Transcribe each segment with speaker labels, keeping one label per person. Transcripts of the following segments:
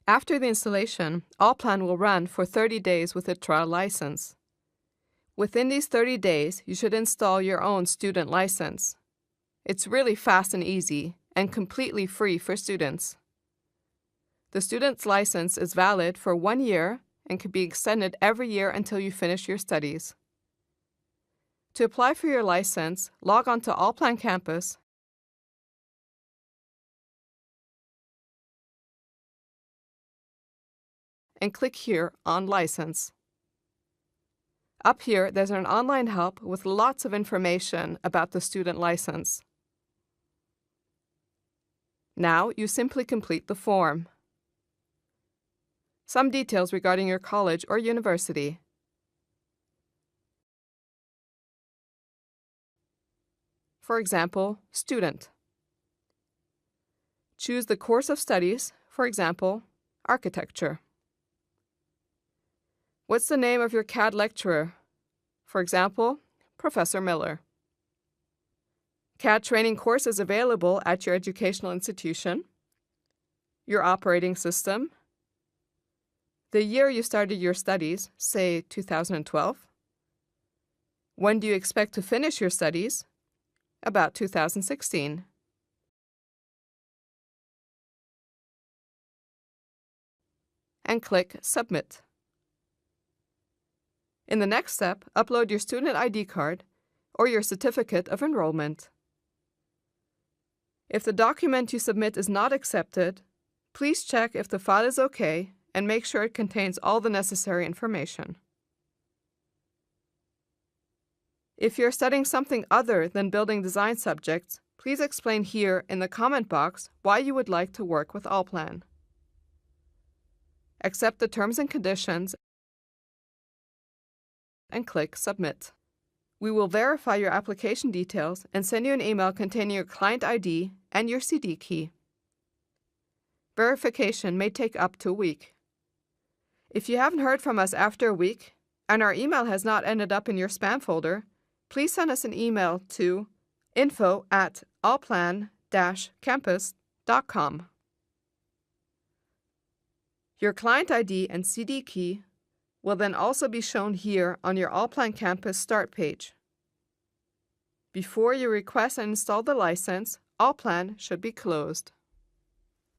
Speaker 1: After the installation, Allplan will run for 30 days with a trial license. Within these 30 days, you should install your own student license. It's really fast and easy, and completely free for students. The student's license is valid for 1 year and can be extended every year until you finish your studies. To apply for your license, log on to Allplan Campus and click here on License. Up here, there's an online help with lots of information about the student license. Now, you simply complete the form. Some details regarding your college or university. For example, student. Choose the course of studies, for example, architecture. What's the name of your CAD lecturer? For example, Professor Miller. CAD training courses available at your educational institution. Your operating system. The year you started your studies, say 2012. When do you expect to finish your studies? About 2016. And click Submit. In the next step, upload your student ID card or your certificate of enrollment. If the document you submit is not accepted, please check if the file is okay and make sure it contains all the necessary information. If you're studying something other than building design subjects, please explain here in the comment box why you would like to work with Allplan. Accept the terms and conditions and click Submit. We will verify your application details and send you an email containing your client ID and your CD key. Verification may take up to a week. If you haven't heard from us after a week and our email has not ended up in your spam folder, please send us an email to info@allplan-campus.com. Your client ID and CD key will then also be shown here on your Allplan Campus start page. Before you request and install the license, Allplan should be closed.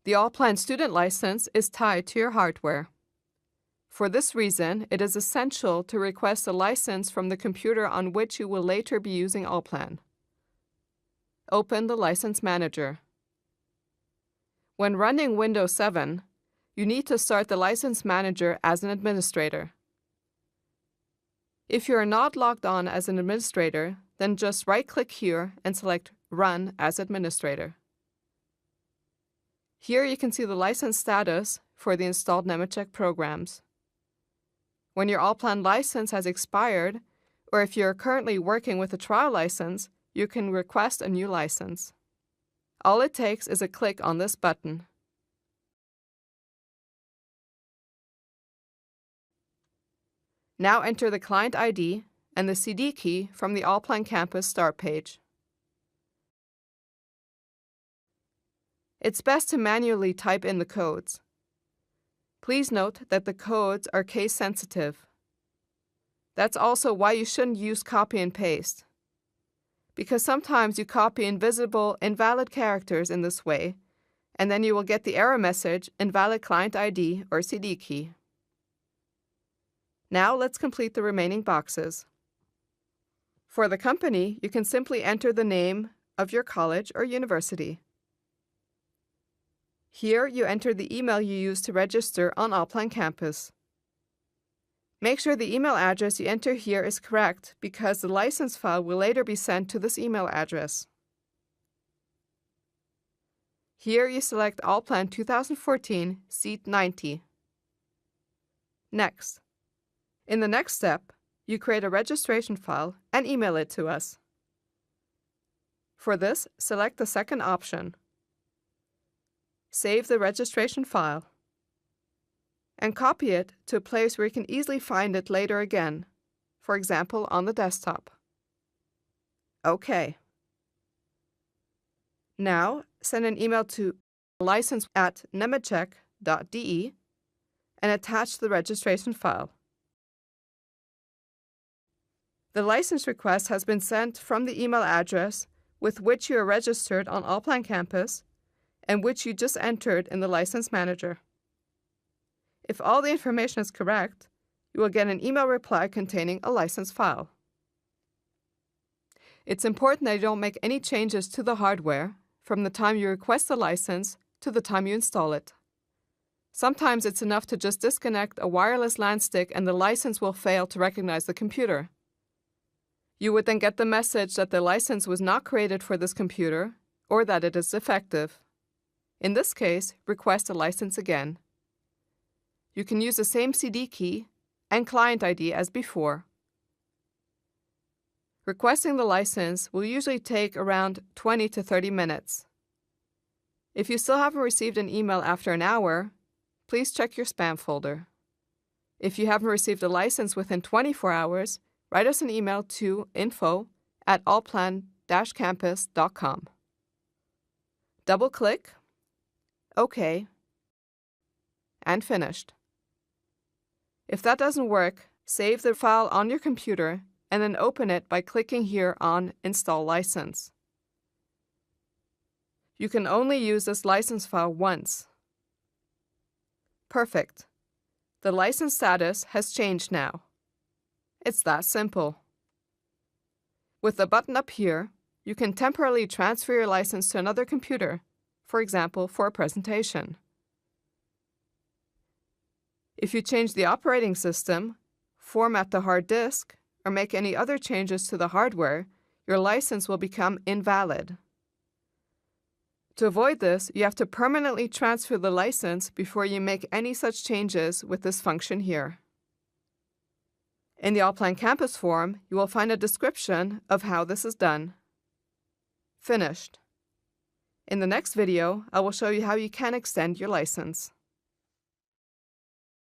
Speaker 1: The Allplan student license is tied to your hardware. For this reason, it is essential to request a license from the computer on which you will later be using Allplan. Open the License Manager. When running Windows 7, you need to start the License Manager as an administrator. If you are not logged on as an administrator, then just right-click here and select Run as Administrator. Here you can see the license status for the installed Nemetschek programs. When your Allplan license has expired, or if you are currently working with a trial license, you can request a new license. All it takes is a click on this button. Now enter the client ID and the CD key from the Allplan Campus start page. It's best to manually type in the codes. Please note that the codes are case sensitive. That's also why you shouldn't use copy and paste, because sometimes you copy invisible, invalid characters in this way, and then you will get the error message, invalid client ID or CD key. Now let's complete the remaining boxes. For the company, you can simply enter the name of your college or university. Here you enter the email you used to register on Allplan Campus. Make sure the email address you enter here is correct because the license file will later be sent to this email address. Here you select Allplan 2014 Seat 90. Next. In the next step, you create a registration file and email it to us. For this, select the second option. Save the registration file and copy it to a place where you can easily find it later again, for example on the desktop. OK. Now send an email to license@nemetschek.com allplan.de and attach the registration file. The license request has been sent from the email address with which you are registered on Allplan Campus and which you just entered in the License Manager. If all the information is correct, you will get an email reply containing a license file. It's important that you don't make any changes to the hardware from the time you request the license to the time you install it. Sometimes it's enough to just disconnect a wireless LAN stick and the license will fail to recognize the computer. You would then get the message that the license was not created for this computer or that it is defective. In this case, request a license again. You can use the same CD key and client ID as before. Requesting the license will usually take around 20 to 30 minutes. If you still haven't received an email after an hour, please check your spam folder. If you haven't received a license within 24 hours, write us an email to info@allplan-campus.com. Double-click, OK, and finished. If that doesn't work, save the file on your computer and then open it by clicking here on Install License. You can only use this license file once. Perfect. The license status has changed now. It's that simple. With the button up here, you can temporarily transfer your license to another computer, for example, for a presentation. If you change the operating system, format the hard disk, or make any other changes to the hardware, your license will become invalid. To avoid this, you have to permanently transfer the license before you make any such changes with this function here. In the Allplan Campus form, you will find a description of how this is done. Finished. In the next video, I will show you how you can extend your license.